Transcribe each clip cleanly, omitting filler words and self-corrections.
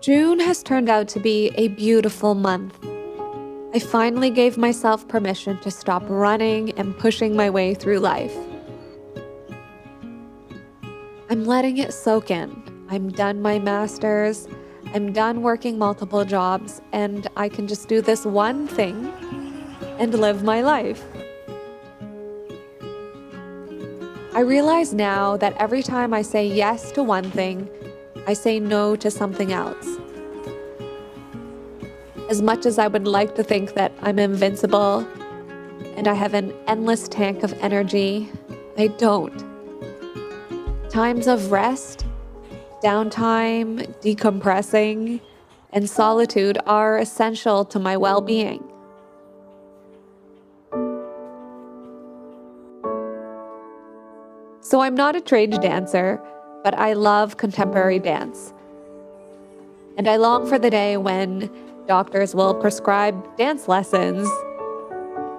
June has turned out to be a beautiful month. I finally gave myself permission to stop running and pushing my way through life. I'm letting it soak in. I'm done my master's, I'm done working multiple jobs, and I can just do this one thing and live my life. I realize now that every time I say yes to one thing, I say no to something else. As much as I would like to think that I'm invincible and I have an endless tank of energy, I don't. Times of rest, downtime, decompressing, and solitude are essential to my well-being. So I'm not a trained dancer, but I love contemporary dance. And I long for the day when doctors will prescribe dance lessons,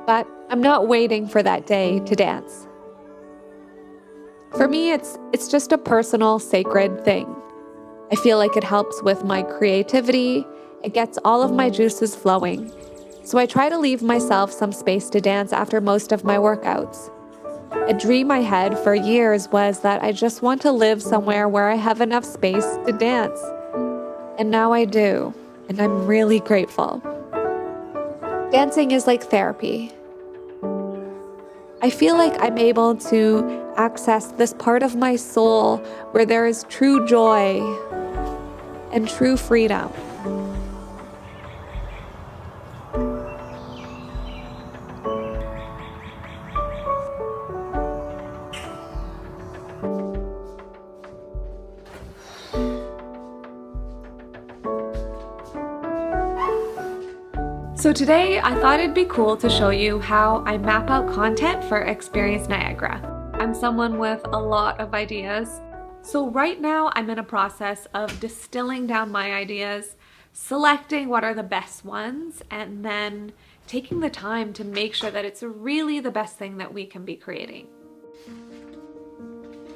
but I'm not waiting for that day to dance. For me, it's just a personal, sacred thing. I feel like it helps with my creativity. It gets all of my juices flowing. So I try to leave myself some space to dance after most of my workouts. A dream I had for years was that I just want to live somewhere where I have enough space to dance. And now I do, and I'm really grateful. Dancing is like therapy. I feel like I'm able to access this part of my soul where there is true joy and true freedom. So today I thought it'd be cool to show you how I map out content for Experience Niagara. I'm someone with a lot of ideas. So right now I'm in a process of distilling down my ideas, selecting what are the best ones, and then taking the time to make sure that it's really the best thing that we can be creating.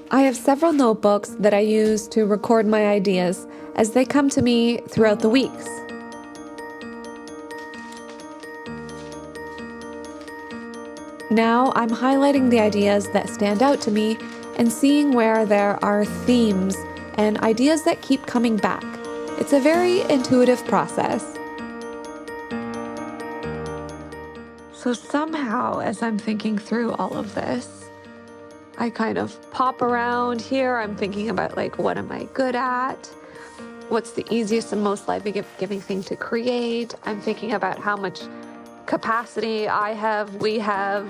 I have several notebooks that I use to record my ideas as they come to me throughout the weeks. Now I'm highlighting the ideas that stand out to me and seeing where there are themes and ideas that keep coming back. It's a very intuitive process. So somehow, as I'm thinking through all of this, I kind of pop around here. I'm thinking about what am I good at? What's the easiest and most life-giving thing to create? I'm thinking about how much capacity we have,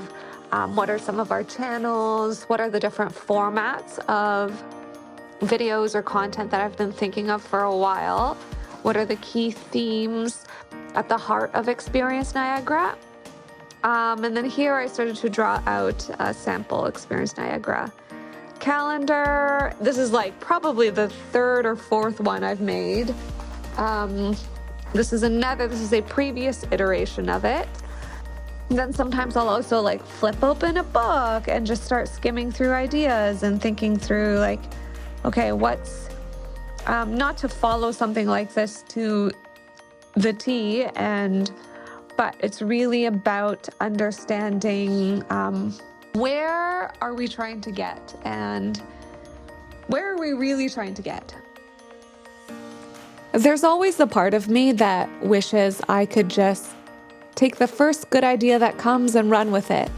what are some of our channels, what are the different formats of videos or content that I've been thinking of for a while, what are the key themes at the heart of Experience Niagara, and then here I started to draw out a sample Experience Niagara calendar. This is probably the third or fourth one I've made. This is a previous iteration of it. And then sometimes I'll also flip open a book and just start skimming through ideas and thinking through okay, what's, not to follow something like this to the T, but it's really about understanding where are we trying to get and where are we really trying to get? There's always the part of me that wishes I could just take the first good idea that comes and run with it.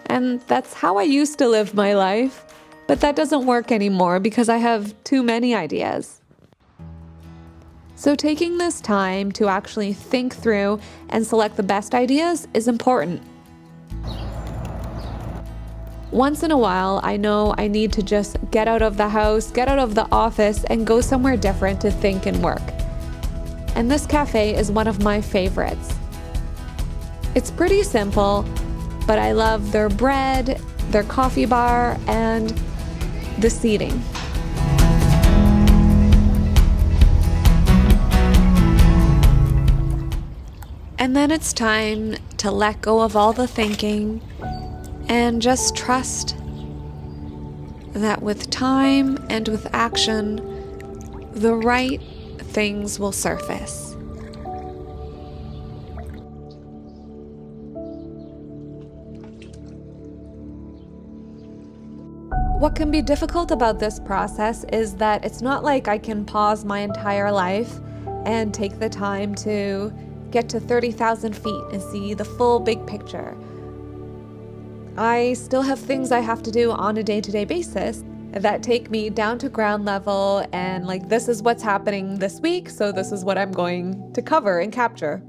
And that's how I used to live my life, but that doesn't work anymore because I have too many ideas. So taking this time to actually think through and select the best ideas is important. Once in a while, I know I need to just get out of the house, get out of the office, and go somewhere different to think and work. And this cafe is one of my favorites. It's pretty simple, but I love their bread, their coffee bar, and the seating. And then it's time to let go of all the thinking and just trust that with time and with action, the right things will surface. What can be difficult about this process is that it's not like I can pause my entire life and take the time to get to 30,000 feet and see the full big picture. I still have things I have to do on a day-to-day basis that take me down to ground level and like, this is what's happening this week, so this is what I'm going to cover and capture.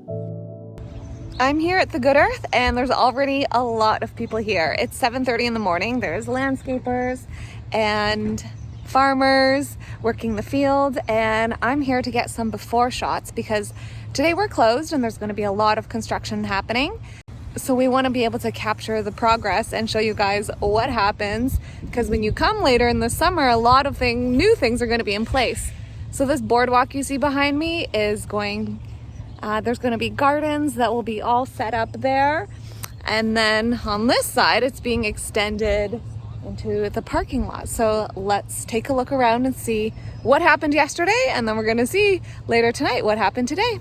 I'm here at the Good Earth and there's already a lot of people here. It's 7:30 in the morning. There's landscapers and farmers working the field, and I'm here to get some before shots because today we're closed and there's going to be a lot of construction happening. So we want to be able to capture the progress and show you guys what happens, because when you come later in the summer, a lot of new things are going to be in place. So this boardwalk you see behind me is there's going to be gardens that will be all set up there. And then on this side, it's being extended into the parking lot. So let's take a look around and see what happened yesterday. And then we're going to see later tonight what happened today.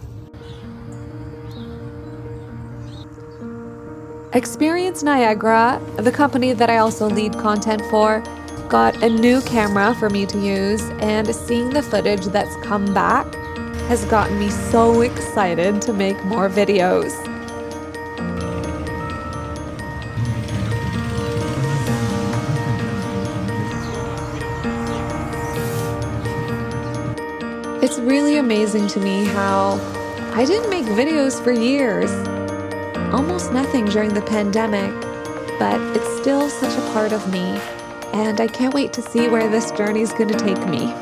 Experience Niagara, the company that I also lead content for, got a new camera for me to use, and seeing the footage that's come back has gotten me so excited to make more videos. It's really amazing to me how I didn't make videos for years. Almost nothing during the pandemic, but it's still such a part of me, and I can't wait to see where this journey is going to take me.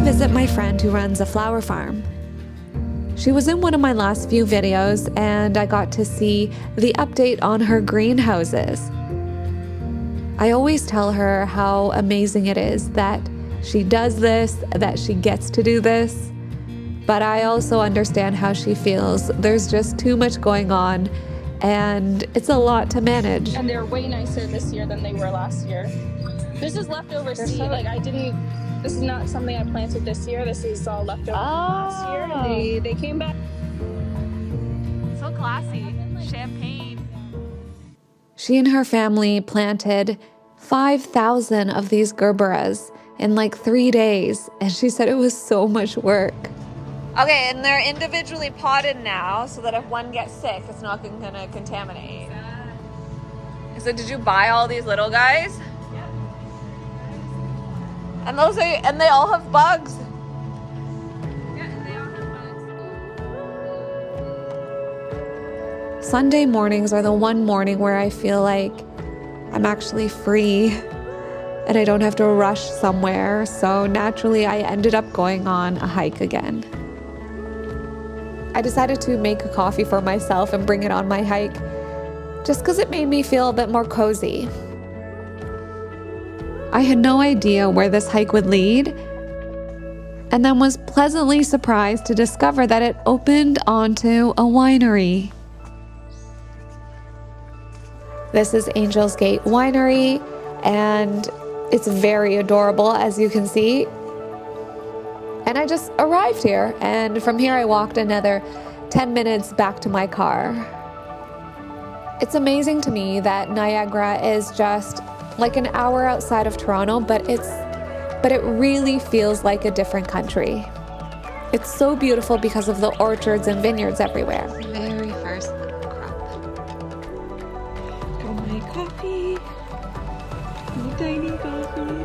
Visit my friend who runs a flower farm. She was in one of my last few videos, and I got to see the update on her greenhouses. I always tell her how amazing it is that she does this, that she gets to do this, but I also understand how she feels. There's just too much going on, and it's a lot to manage. And they're way nicer this year than they were last year. This is leftover seed. This is not something I planted this year. This is all leftover from last year. They came back. So classy. Champagne. She and her family planted 5,000 of these gerberas in like 3 days, and she said it was so much work. Okay, and they're individually potted now so that if one gets sick, it's not going to contaminate. So did you buy all these little guys? And they all have bugs. Yeah, and they all have bugs. Sunday mornings are the one morning where I feel like I'm actually free and I don't have to rush somewhere. So naturally, I ended up going on a hike again. I decided to make a coffee for myself and bring it on my hike just because it made me feel a bit more cozy. I had no idea where this hike would lead, and then was pleasantly surprised to discover that it opened onto a winery. This is Angel's Gate Winery, and it's very adorable, as you can see. And I just arrived here, and from here I walked another 10 minutes back to my car. It's amazing to me that Niagara is just like an hour outside of Toronto, but it really feels like a different country. It's so beautiful because of the orchards and vineyards everywhere. Very first crop. Oh, my coffee. My tiny coffee.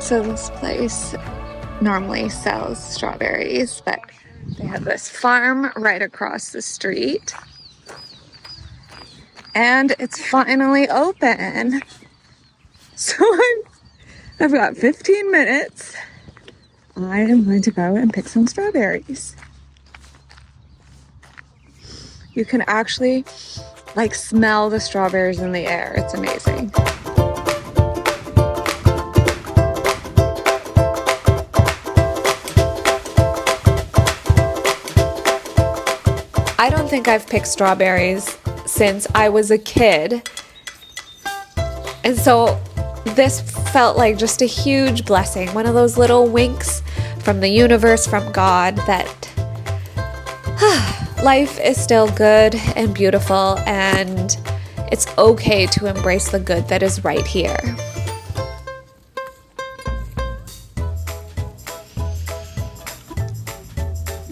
So this place normally sells strawberries, but they have this farm right across the street. And it's finally open. So I've got 15 minutes. I am going to go and pick some strawberries. You can actually like smell the strawberries in the air. It's amazing. I don't think I've picked strawberries since I was a kid. And so this felt like just a huge blessing, one of those little winks from the universe, from God, that life is still good and beautiful, and it's okay to embrace the good that is right here.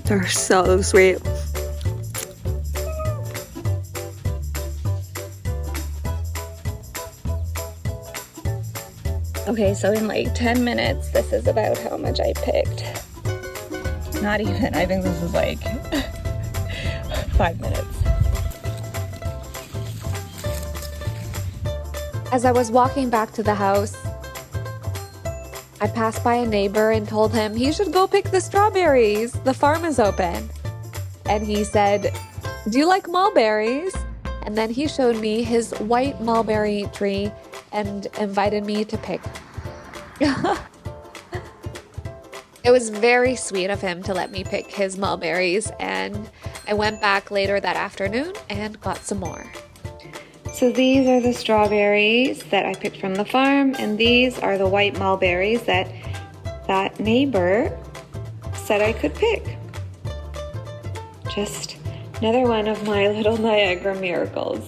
They're so sweet. Okay, so in like 10 minutes, this is about how much I picked. Not even, I think this is like 5 minutes. As I was walking back to the house, I passed by a neighbor and told him he should go pick the strawberries. The farm is open. And he said, "Do you like mulberries?" And then he showed me his white mulberry tree and invited me to pick. It was very sweet of him to let me pick his mulberries, and I went back later that afternoon and got some more. So these are the strawberries that I picked from the farm, and these are the white mulberries that neighbor said I could pick. Just another one of my little Niagara miracles.